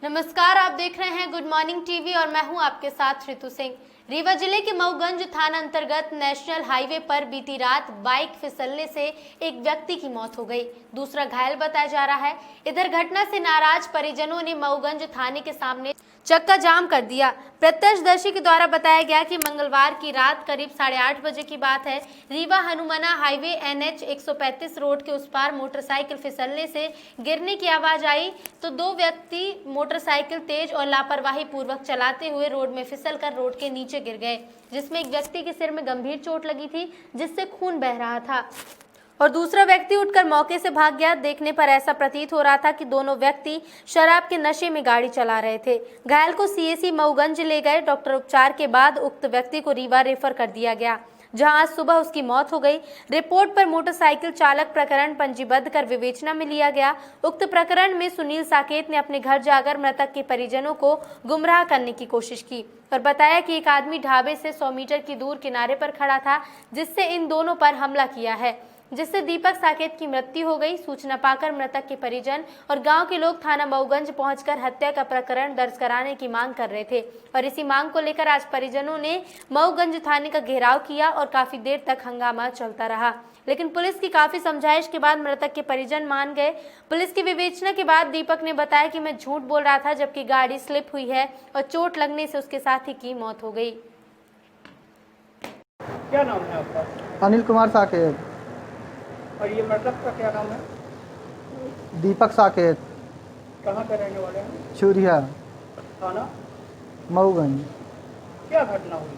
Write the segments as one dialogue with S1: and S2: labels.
S1: नमस्कार, आप देख रहे हैं गुड मॉर्निंग टीवी और मैं हूं आपके साथ ऋतु सिंह। रीवा जिले के मऊगंज थाना अंतर्गत नेशनल हाईवे पर बीती रात बाइक फिसलने से एक व्यक्ति की मौत हो गई, दूसरा घायल बताया जा रहा है। इधर घटना से नाराज परिजनों ने मऊगंज थाने के सामने चक्का जाम कर दिया। प्रत्यक्षदर्शी के द्वारा बताया गया कि मंगलवार की रात करीब 8:30 बजे की बात है। रीवा हनुमाना हाईवे NH 135 रोड के उस पार मोटरसाइकिल फिसलने से गिरने की आवाज आई तो दो व्यक्ति मोटरसाइकिल तेज और लापरवाही पूर्वक चलाते हुए रोड में फिसलकर रोड के नीचे गिर गए, जिसमें एक व्यक्ति के सिर में गंभीर चोट लगी थी, जिससे खून बह रहा था और दूसरा व्यक्ति उठकर मौके से भाग गया। देखने पर ऐसा प्रतीत हो रहा था कि दोनों व्यक्ति शराब के नशे में गाड़ी चला रहे थे। घायल को CAC मऊगंज ले गए। डॉक्टर उपचार के बाद उक्त व्यक्ति को रीवा रेफर कर दिया गया, जहां आज सुबह उसकी मौत हो गई। रिपोर्ट पर मोटरसाइकिल चालक प्रकरण पंजीबद्ध कर विवेचना में लिया गया। उक्त प्रकरण में सुनील साकेत ने अपने घर जाकर मृतक के परिजनों को गुमराह करने की कोशिश की और बताया कि एक आदमी ढाबे से 100 मीटर की दूर किनारे पर खड़ा था, जिससे इन दोनों पर हमला किया है, जिससे दीपक साकेत की मृत्यु हो गई। सूचना पाकर मृतक के परिजन और गांव के लोग थाना मऊगंज पहुंचकर हत्या का प्रकरण दर्ज कराने की मांग कर रहे थे और इसी मांग को लेकर आज परिजनों ने मऊगंज थाने का घेराव किया और काफी देर तक हंगामा चलता रहा, लेकिन पुलिस की काफी समझाइश के बाद मृतक के परिजन मान गए। पुलिस की विवेचना के बाद दीपक ने बताया कि मैं झूठ बोल रहा था, जबकि गाड़ी स्लिप हुई है और चोट लगने से उसके साथी की मौत हो गई।
S2: क्या नाम है आपका?
S3: अनिल कुमार साकेत।
S2: और ये मृतक का क्या नाम है?
S3: दीपक साकेत।
S2: कहाँ के रहने वाले हैं?
S3: चूरिया
S2: थाना
S3: मऊगंज।
S2: क्या घटना हुई?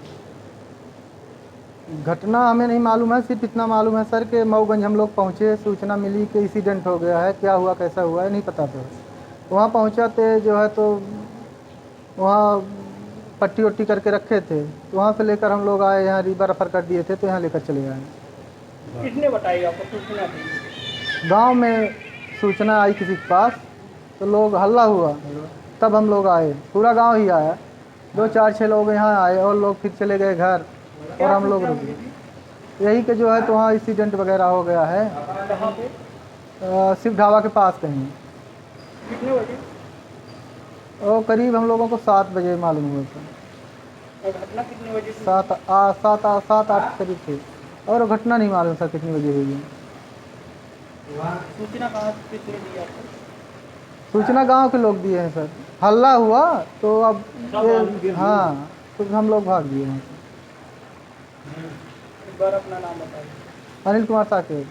S3: घटना हमें नहीं मालूम है, सिर्फ इतना मालूम है सर कि मऊगंज हम लोग पहुँचे, सूचना मिली कि एक्सीडेंट हो गया है। क्या हुआ कैसा हुआ है नहीं पता था। वहाँ पहुँचा थे जो है तो वहाँ पट्टी वट्टी करके रखे थे, तो वहाँ से लेकर हम लोग आए, यहाँ रीवा रेफर कर दिए थे तो यहाँ लेकर चले आए।
S2: किसने बताई आपको सूचना दी?
S3: गांव में सूचना आई किसी के पास, तो लोग हल्ला हुआ, तब हम लोग आए। पूरा गांव ही आया, 2 4 6 लोग यहाँ आए और लोग फिर चले गए घर और हम लोग रुके। यही कि जो है तो वहाँ एक्सीडेंट वगैरह हो गया है।
S2: कहाँ पे?
S3: शिव ढाबा के पास कहीं।
S2: कितने बजे?
S3: और करीब हम लोगों को 7 बजे मालूम हुआ था।
S2: और घटना कितने बजे थी?
S3: 7 8 करीब थे, और घटना नहीं मालूम सर कितनी बजे हुई है।
S2: सूचना कहाँ से किसने दी आपको?
S3: सूचना गांव के लोग दिए हैं सर। हल्ला हुआ तो अब हाँ, तो हम लोग भाग दिए हैं।
S2: एक बार अपना नाम बताइए।
S3: अनिल कुमार साकेत।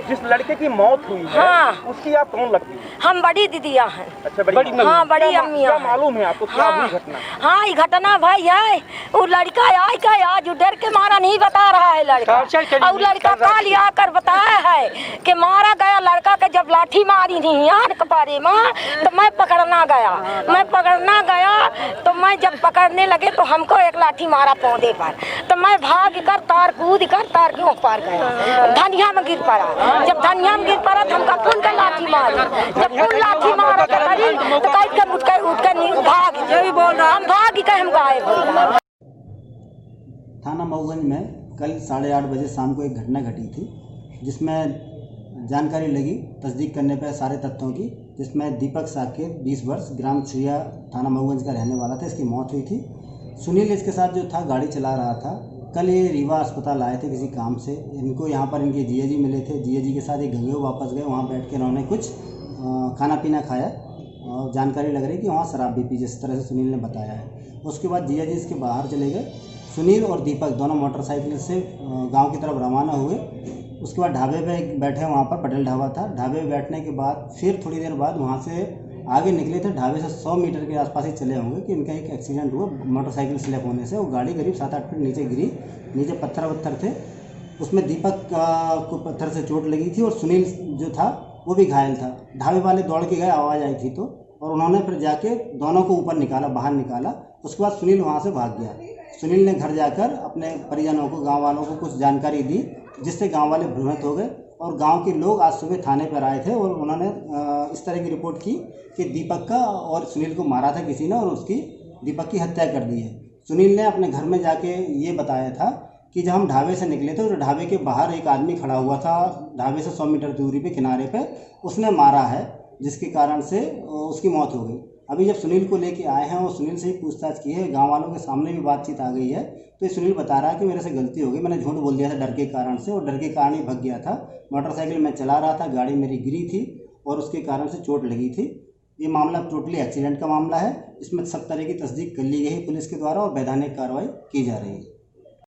S2: जिस लड़के की मौत हुई है,
S4: हाँ।
S2: उसकी आप कौन लगती है?
S4: हम बड़ी दीदिया हैं।
S2: अच्छा, बड़ी मम्मी।
S4: हाँ, बड़ी
S2: क्या
S4: अम्मियाँ
S2: क्या
S4: हैं।
S2: मालूम है आपको? क्या हुई घटना?
S4: हाँ, ये घटना भाई है, वो लड़का आए का आज डर के मारा नहीं बता रहा है लड़का। और लड़का काल आकर बताया है कि मारा गया लड़का के जब लाठी मारी नहीं यार कपारे में, तो मैं पकड़ना गया तो मैं जब पकड़ने लगे तो हमको एक लाठी मारा पौधे पर, तो मैं भाग कर तार कूद कर तार के ऊपर गया, धनिया में गिर पड़ा। जब धनिया में गिर पड़ा तो हमका खून का लाठी मारी। जब खून लाठी मारा तो कहीं के उठ कर भाग हम भाग के हम गायब हो गए।
S5: थाना मऊगंज में कल 8:30 बजे शाम को एक घटना घटी थी, जिसमें जानकारी लगी तस्दीक करने पर सारे तथ्यों की, जिसमें दीपक साकेत 20 वर्ष ग्राम चुरिया थाना मऊगंज का रहने वाला था। इसकी मौत हुई थी। सुनील इसके साथ जो था गाड़ी चला रहा था। कल ये रीवा अस्पताल आए थे किसी काम से। इनको यहाँ पर इनके जीजाजी मिले थे। जीजाजी के साथ ये गंगेऊ वापस गए। वहाँ बैठ के इन्होंने कुछ खाना पीना खाया और जानकारी लग रही कि वहाँ शराब भी पी, जिस तरह से सुनील ने बताया है। उसके बाद जीजाजी इसके बाहर चले गए। सुनील और दीपक दोनों मोटरसाइकिल से गांव की तरफ रवाना हुए। उसके बाद ढाबे पे बैठे, वहाँ पर पटेल ढाबा था। ढाबे पे बैठने के बाद फिर थोड़ी देर बाद वहाँ से आगे निकले थे। ढाबे से 100 मीटर के आसपास ही चले होंगे कि इनका एक एक्सीडेंट हुआ मोटरसाइकिल स्लिप होने से। वो गाड़ी करीब 7-8 फीट नीचे गिरी। नीचे पत्थर थे, उसमें दीपक को पत्थर से चोट लगी थी और सुनील जो था वो भी घायल था। ढाबे वाले दौड़ के गए, आवाज़ आई थी तो, और उन्होंने फिर जाके दोनों को ऊपर निकाला, बाहर निकाला। उसके बाद सुनील वहाँ से भाग गया। सुनील ने घर जाकर अपने परिजनों को, गाँव वालों को कुछ जानकारी दी, जिससे गाँव वाले भ्रमित हो गए और गांव के लोग आज सुबह थाने पर आए थे और उन्होंने इस तरह की रिपोर्ट की कि दीपक का और सुनील को मारा था किसी ने और उसकी दीपक की हत्या कर दी है। सुनील ने अपने घर में जाके ये बताया था कि जब हम ढाबे से निकले थे तो ढाबे के बाहर एक आदमी खड़ा हुआ था, ढाबे से 100 मीटर दूरी पे किनारे पे, उसने मारा है। जिसके कारण से उसकी मौत हो गई। अभी जब सुनील को लेके आए हैं और सुनील से ही पूछताछ की है, गांव वालों के सामने भी बातचीत आ गई है, तो ये सुनील बता रहा है कि मेरे से गलती हो गई, मैंने झूठ बोल दिया था डर के कारण से और डर के कारण ही भग गया था। मोटरसाइकिल मैं चला रहा था, गाड़ी मेरी गिरी थी और उसके कारण से चोट लगी थी। ये मामला टोटली एक्सीडेंट का मामला है। इसमें सब तरह की तस्दीक कर ली गई है पुलिस के द्वारा और वैधानिक कार्रवाई की जा रही है।